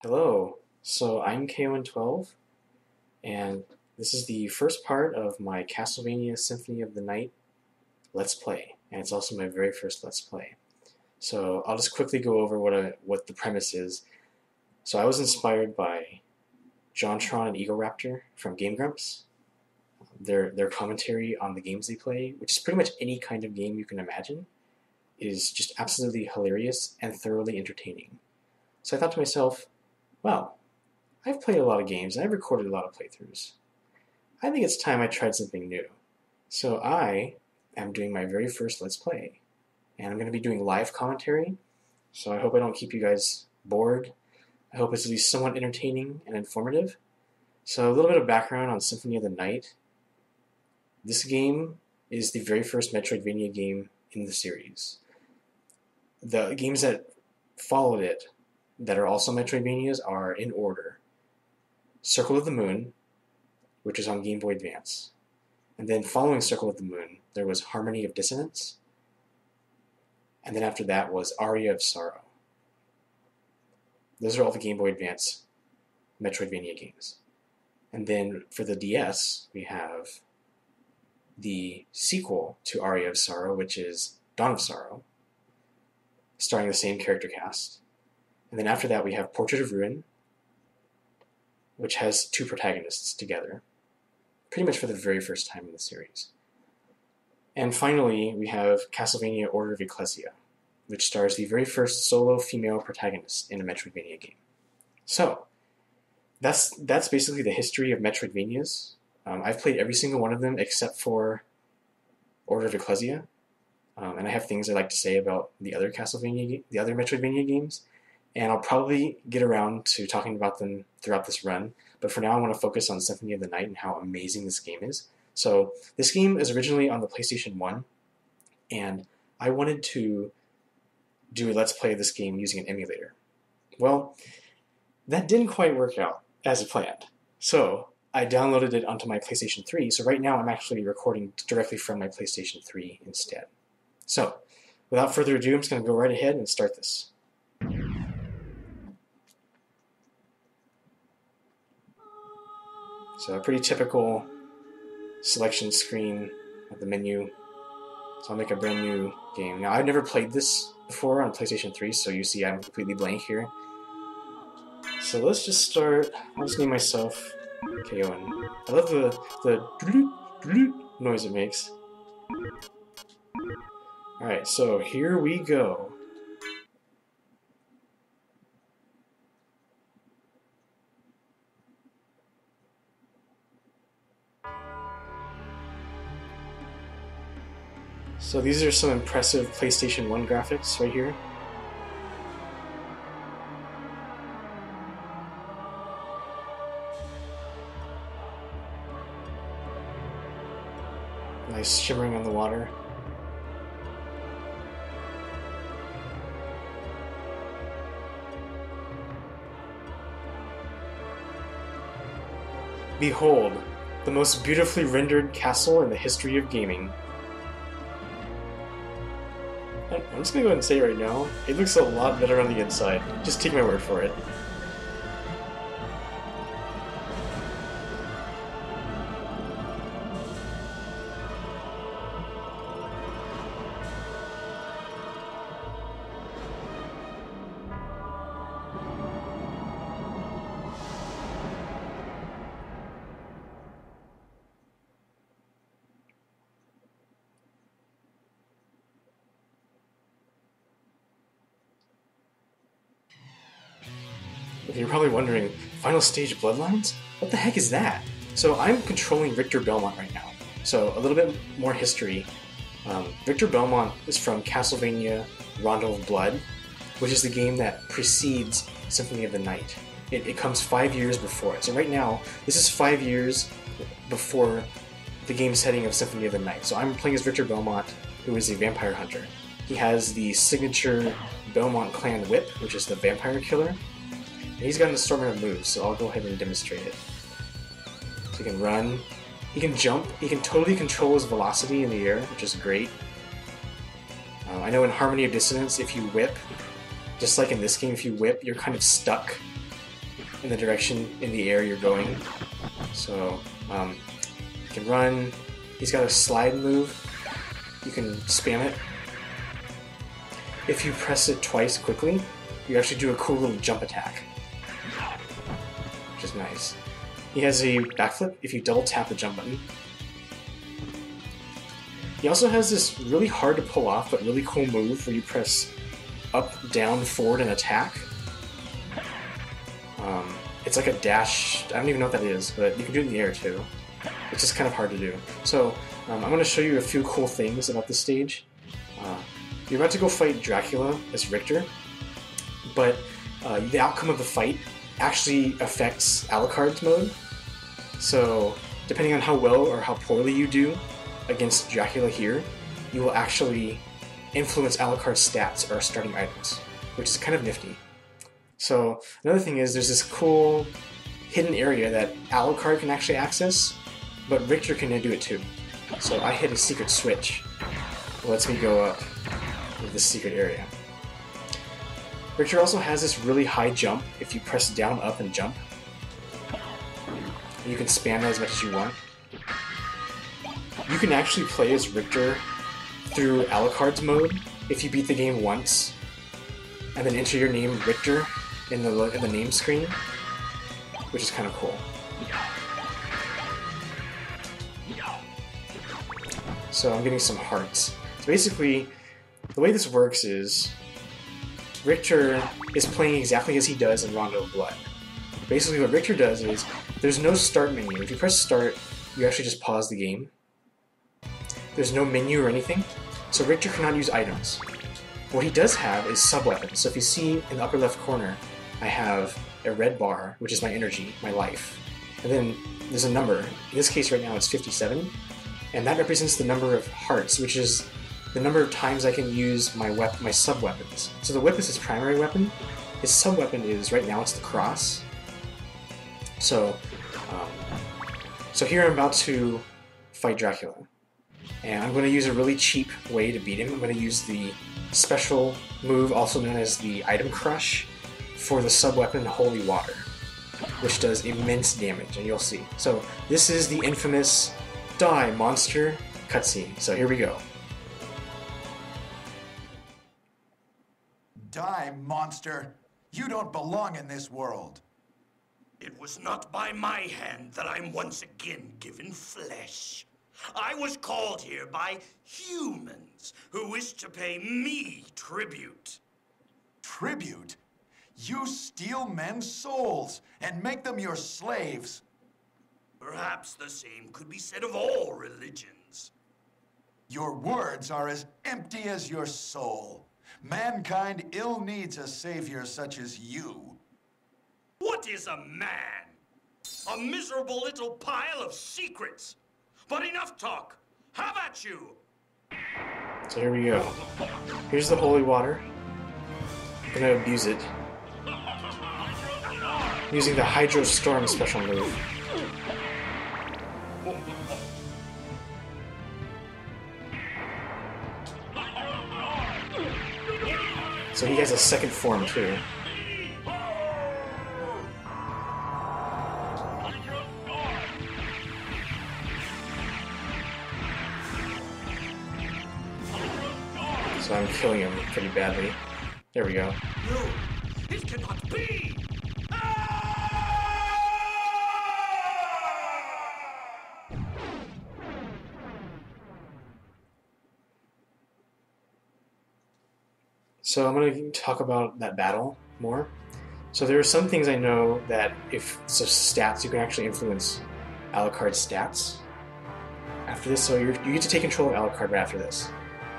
Hello, so I'm KON12, and this is the first part of my Castlevania Symphony of the Night Let's Play, and it's also my very first Let's Play. So I'll just quickly go over what the premise is. So I was inspired by JonTron and Egoraptor from Game Grumps. Their commentary on the games they play, which is pretty much any kind of game you can imagine, is just absolutely hilarious and thoroughly entertaining. So I thought to myself, well, I've played a lot of games and I've recorded a lot of playthroughs. I think it's time I tried something new. So I am doing my very first Let's Play. And I'm going to be doing live commentary, so I hope I don't keep you guys bored. I hope it's at least somewhat entertaining and informative. So a little bit of background on Symphony of the Night. This game is the very first Metroidvania game in the series. The games that followed it that are also Metroidvanias are in order. Circle of the Moon, which is on Game Boy Advance. And then following Circle of the Moon, there was Harmony of Dissonance. And then after that was Aria of Sorrow. Those are all the Game Boy Advance Metroidvania games. And then for the DS, we have the sequel to Aria of Sorrow, which is Dawn of Sorrow, starring the same character cast. And then after that, we have Portrait of Ruin, which has two protagonists together, pretty much for the very first time in the series. And finally, we have Castlevania Order of Ecclesia, which stars the very first solo female protagonist in a Metroidvania game. So, that's basically the history of Metroidvanias. I've played every single one of them except for Order of Ecclesia, and I have things I'd like to say about the other Metroidvania games. And I'll probably get around to talking about them throughout this run, but for now I want to focus on Symphony of the Night and how amazing this game is. So this game is originally on the PlayStation 1, and I wanted to do a Let's Play of this game using an emulator. Well, that didn't quite work out as planned. So I downloaded it onto my PlayStation 3, so right now I'm actually recording directly from my PlayStation 3 instead. So, without further ado, I'm just going to go right ahead and start this. So a pretty typical selection screen of the menu. So I'll make a brand new game. Now I've never played this before on PlayStation 3, so you see I'm completely blank here. So let's just start. I'll just name myself KON. I love the noise it makes. Alright, so here we go. So these are some impressive PlayStation 1 graphics right here. Nice shimmering on the water. Behold, the most beautifully rendered castle in the history of gaming. I'm just gonna go ahead and say right now, it looks a lot better on the inside. Just take my word for it. You're probably wondering, final stage Bloodlines? What the heck is that? So I'm controlling Victor Belmont right now. So a little bit more history. Victor Belmont is from Castlevania Rondo of Blood, which is the game that precedes Symphony of the Night. It comes 5 years before it. So right now, this is 5 years before the game setting of Symphony of the Night. So I'm playing as Victor Belmont, who is a vampire hunter. He has the signature Belmont clan whip, which is the vampire killer. And he's got an assortment of moves, so I'll go ahead and demonstrate it. So he can run, he can jump, he can totally control his velocity in the air, which is great. I know in Harmony of Dissonance, if you whip, just like in this game, if you whip, you're kind of stuck in the direction in the air you're going. So you can run. He's got a slide move. You can spam it. If you press it twice quickly, you actually do a cool little jump attack, which is nice. He has a backflip if you double tap the jump button. He also has this really hard to pull off but really cool move where you press up, down, forward, and attack. It's like a dash. I don't even know what that is, but you can do it in the air too. It's just kind of hard to do. So I'm going to show you a few cool things about this stage. You're about to go fight Dracula as Richter, but the outcome of the fight actually affects Alucard's mode. So depending on how well or how poorly you do against Dracula here, you will actually influence Alucard's stats or starting items, which is kind of nifty. So another thing is there's this cool hidden area that Alucard can actually access, but Richter can do it too. So I hit a secret switch. It lets me go up to this secret area. Richter also has this really high jump if you press down, up, and jump. You can spam that as much as you want. You can actually play as Richter through Alucard's mode if you beat the game once, and then enter your name Richter in the name screen, which is kind of cool. So I'm getting some hearts. So basically, the way this works is Richter is playing exactly as he does in Rondo of Blood. Basically what Richter does is, there's no start menu. If you press start, you actually just pause the game. There's no menu or anything, so Richter cannot use items. What he does have is sub-weapons. So if you see in the upper left corner, I have a red bar, which is my energy, my life. And then there's a number. In this case right now it's 57, and that represents the number of hearts, which is the number of times I can use my sub-weapons. So the whip is his primary weapon. His sub-weapon is, right now, it's the cross. So here I'm about to fight Dracula. And I'm going to use a really cheap way to beat him. I'm going to use the special move, also known as the item crush, for the sub-weapon Holy Water, which does immense damage, and you'll see. So this is the infamous Die Monster cutscene. So here we go. Die, monster! You don't belong in this world! It was not by my hand that I'm once again given flesh. I was called here by humans who wish to pay me tribute. Tribute? You steal men's souls and make them your slaves. Perhaps the same could be said of all religions. Your words are as empty as your soul. Mankind ill needs a savior such as you. What is a man? A miserable little pile of secrets. But enough talk. Have at you. So here we go. Here's the holy water. I'm gonna abuse it using the Hydro Storm special move. So he has a second form too. So I'm killing him pretty badly. There we go. No, it cannot be! So I'm going to talk about that battle more. So there are some things I know that stats, you can actually influence Alucard's stats after this. So you get to take control of Alucard right after this.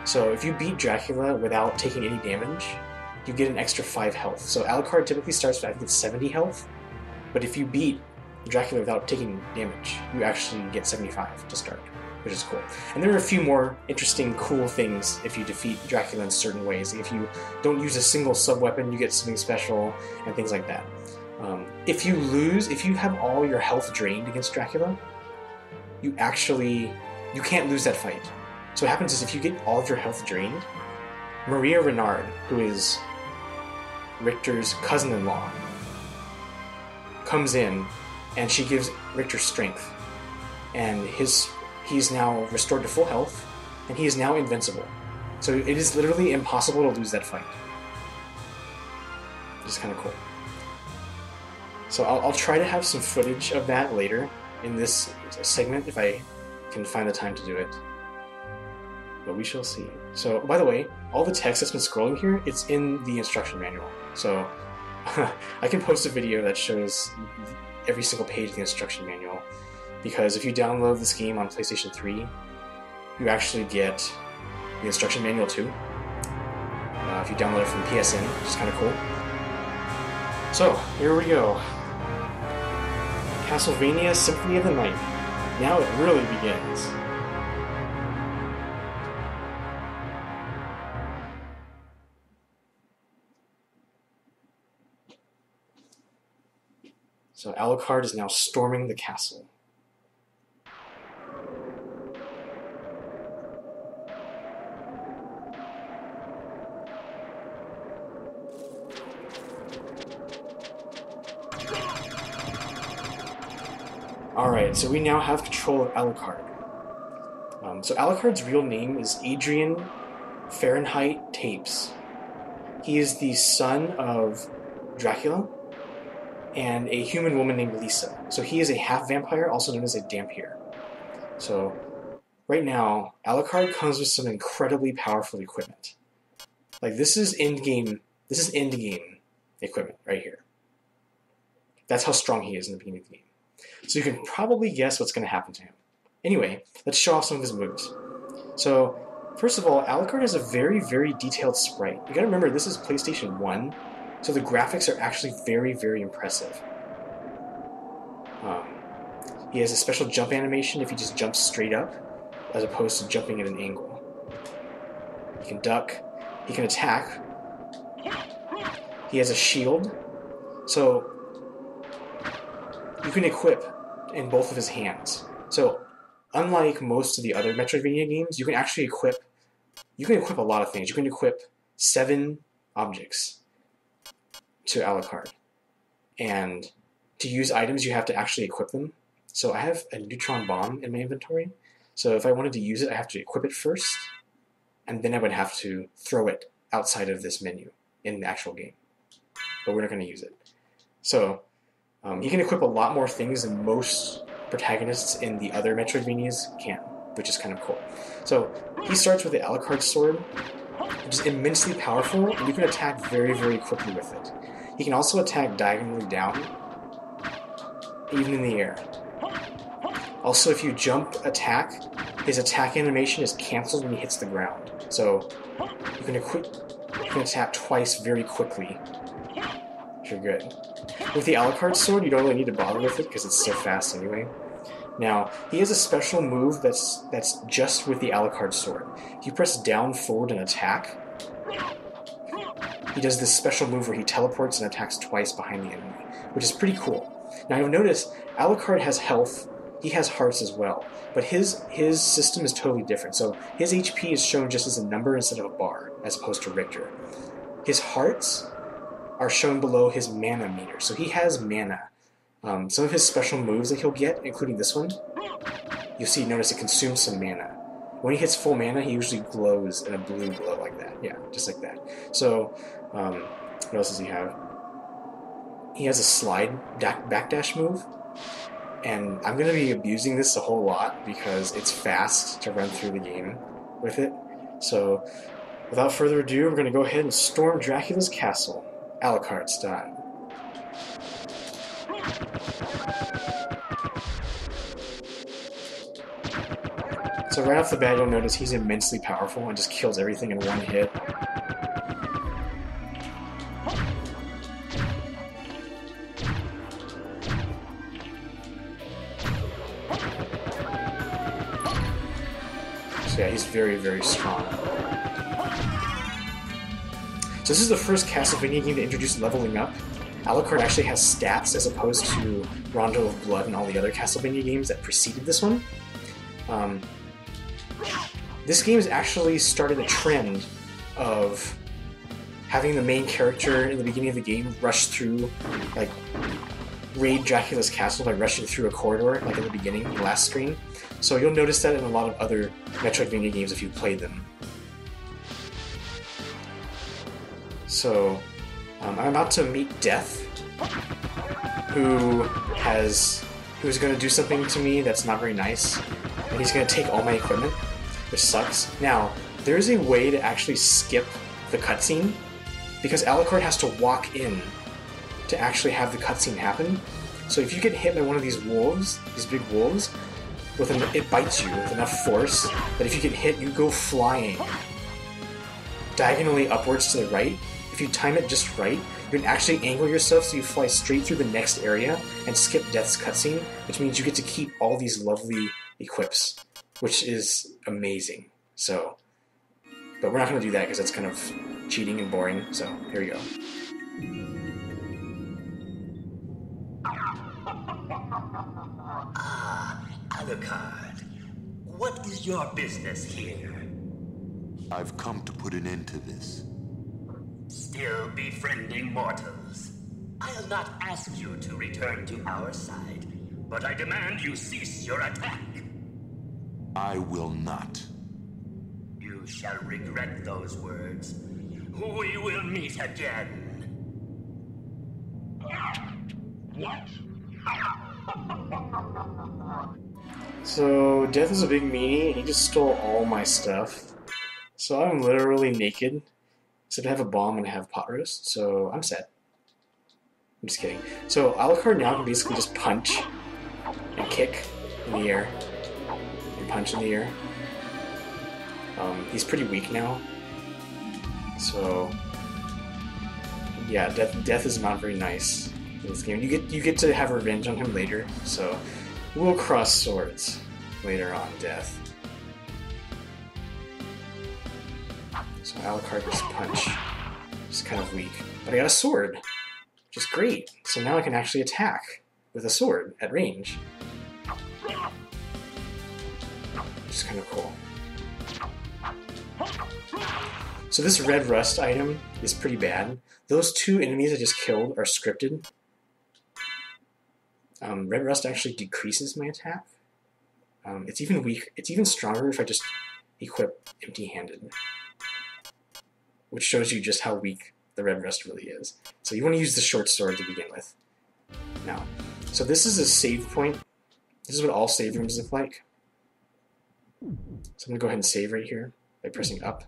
So if you beat Dracula without taking any damage, you get an extra 5 health. So Alucard typically starts with, I think it's 70 health, but if you beat Dracula without taking damage, you actually get 75 to start, which is cool. And there are a few more interesting, cool things if you defeat Dracula in certain ways. If you don't use a single sub-weapon, you get something special, and things like that. If you have all your health drained against Dracula, you can't lose that fight. So what happens is if you get all of your health drained, Maria Renard, who is Richter's cousin-in-law, comes in, and she gives Richter strength, and he's now restored to full health, and he is now invincible. So it is literally impossible to lose that fight. Which is kind of cool. So I'll try to have some footage of that later in this segment if I can find the time to do it. But we shall see. So, by the way, all the text that's been scrolling here, it's in the instruction manual. So I can post a video that shows every single page of the instruction manual, because if you download this game on PlayStation 3, you actually get the instruction manual too. If you download it from PSN, which is kind of cool. So, here we go. Castlevania Symphony of the Night. Now it really begins. So Alucard is now storming the castle. Alright, so we now have control of Alucard. So Alucard's real name is Adrian Fahrenheit Tapes. He is the son of Dracula and a human woman named Lisa. So he is a half-vampire, also known as a Dhampir. So right now, Alucard comes with some incredibly powerful equipment. Like, this is endgame equipment right here. That's how strong he is in the beginning of the game. So you can probably guess what's going to happen to him. Anyway, let's show off some of his moves. So, first of all, Alucard has a very, very detailed sprite. You gotta remember, this is PlayStation 1, so the graphics are actually very, very impressive. He has a special jump animation if he just jumps straight up, as opposed to jumping at an angle. He can duck, he can attack. He has a shield, so you can equip in both of his hands. So, unlike most of the other Metroidvania games, you can actually equip a lot of things. You can equip 7 objects to Alucard. And to use items, you have to actually equip them. So I have a neutron bomb in my inventory. So if I wanted to use it, I have to equip it first, and then I would have to throw it outside of this menu in the actual game. But we're not going to use it. So you can equip a lot more things than most protagonists in the other Metroidvanias can, which is kind of cool. So he starts with the Alucard sword, which is immensely powerful, and you can attack very, very quickly with it. He can also attack diagonally down, even in the air. Also, if you jump attack, his attack animation is cancelled when he hits the ground. So you can attack twice very quickly if you're good. With the Alucard sword, you don't really need to bother with it because it's so fast anyway. Now, he has a special move that's just with the Alucard sword. If you press down, forward, and attack, he does this special move where he teleports and attacks twice behind the enemy, which is pretty cool. Now, you'll notice Alucard has health. He has hearts as well, but his system is totally different. So his HP is shown just as a number instead of a bar, as opposed to Richter. His hearts are shown below his mana meter. So he has mana. Some of his special moves that he'll get, including this one, notice it consumes some mana. When he hits full mana, he usually glows in a blue glow like that. Yeah, just like that. So, what else does he have? He has a slide backdash move, and I'm going to be abusing this a whole lot because it's fast to run through the game with it. So, without further ado, we're going to go ahead and storm Dracula's castle, Alucard style. So right off the bat, you'll notice he's immensely powerful and just kills everything in one hit. So yeah, he's very, very strong. So this is the first Castlevania game to introduce leveling up. Alucard actually has stats as opposed to Rondo of Blood and all the other Castlevania games that preceded this one. This game has actually started a trend of having the main character in the beginning of the game rush through like raid Dracula's castle by rushing through a corridor, like at the beginning, the last screen. So you'll notice that in a lot of other Metroidvania games if you've played them. So, I'm about to meet Death, who's going to do something to me that's not very nice, and he's going to take all my equipment, which sucks. Now, there is a way to actually skip the cutscene, because Alucard has to walk in to actually have the cutscene happen. So if you get hit by one of these wolves, these big wolves, it bites you with enough force that if you get hit, you go flying diagonally upwards to the right. If you time it just right, you can actually angle yourself so you fly straight through the next area and skip Death's cutscene, which means you get to keep all these lovely equips, which is amazing. So, but we're not going to do that because that's kind of cheating and boring, so here we go. Ah, Alucard. What is your business here? I've come to put an end to this. Still befriending mortals. I'll not ask you to return to our side, but I demand you cease your attack. I will not. You shall regret those words. We will meet again. What? So, Death is a big meanie, and he just stole all my stuff. So I'm literally naked, except I have a bomb and I have pot roast, so I'm set. I'm just kidding. So Alucard now can basically just punch and kick in the air, and punch in the air. He's pretty weak now, so yeah, Death is not very nice in this game. You get to have revenge on him later, so we'll cross swords later on, Death. So Alucard just punch. Just kind of weak. But I got a sword, which is great. So now I can actually attack with a sword at range. Which is kind of cool. So this red rust item is pretty bad. Those two enemies I just killed are scripted. Red rust actually decreases my attack. It's even weak. It's even stronger if I just equip empty-handed, which shows you just how weak the red rust really is. So you want to use the short sword to begin with. Now, so this is a save point. This is what all save rooms look like. So I'm going to go ahead and save right here by pressing up.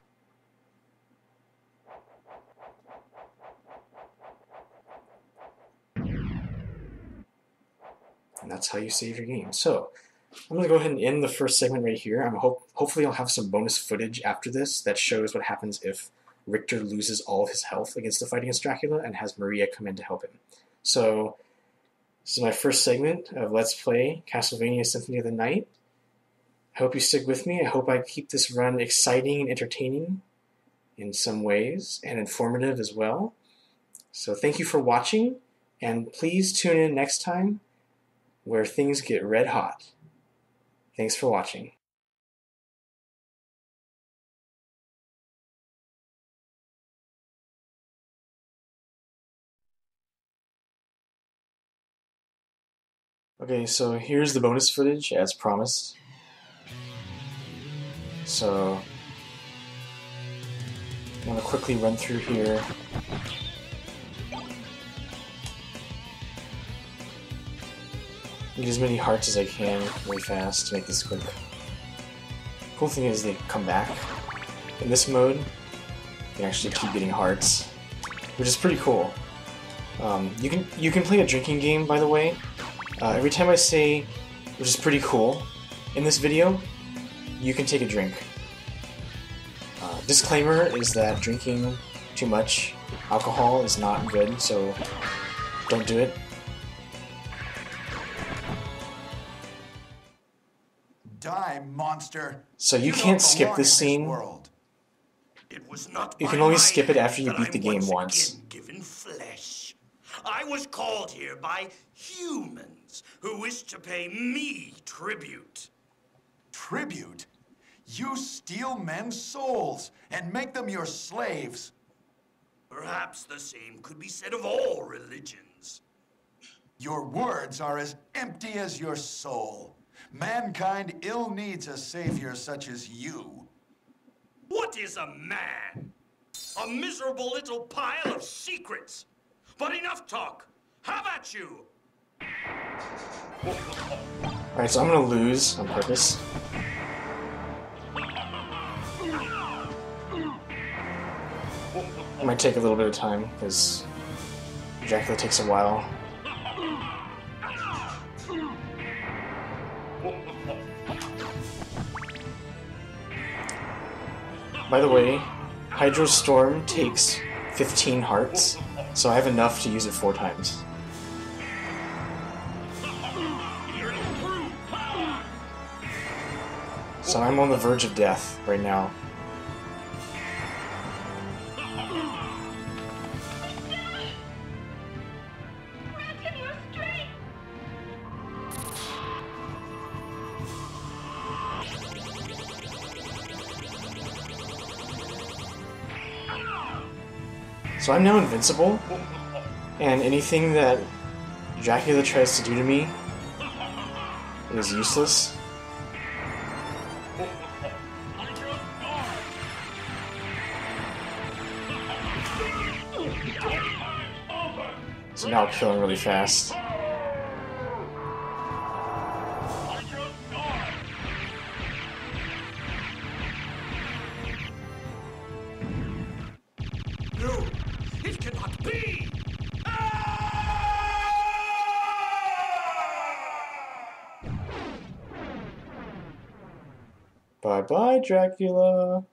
And that's how you save your game. So I'm going to go ahead and end the first segment right here. Hopefully I'll have some bonus footage after this that shows what happens if Richter loses all of his health against the fight against Dracula and has Maria come in to help him. So this is my first segment of Let's Play Castlevania Symphony of the Night. I hope you stick with me. I hope I keep this run exciting and entertaining in some ways, and informative as well. So thank you for watching, and please tune in next time where things get red hot. Thanks for watching. Okay, so here's the bonus footage as promised. So I'm going to quickly run through here. Get as many hearts as I can really fast to make this quick. Cool thing is they come back. In this mode, you can actually keep getting hearts, which is pretty cool. You can play a drinking game, by the way. Every time I say, which is pretty cool, in this video, you can take a drink. Disclaimer is that drinking too much alcohol is not good, so don't do it. Die, monster. So you can't skip this scene. It was not You can by only my skip it after you hand beat the that I'm game once once. again given flesh. I was called here by humans who wish to pay me tribute. Tribute? You steal men's souls and make them your slaves. Perhaps the same could be said of all religions. Your words are as empty as your soul. Mankind ill needs a savior such as you. What is a man? A miserable little pile of secrets. But enough talk. Have at you. Alright, so I'm gonna lose on purpose. It might take a little bit of time, because Dracula takes a while. By the way, Hydro Storm takes 15 hearts, so I have enough to use it 4 times. So I'm on the verge of death right now. So I'm now invincible, and anything that Dracula tries to do to me is useless. So now I'll kill him really fast. No, it cannot be! Bye bye, Dracula.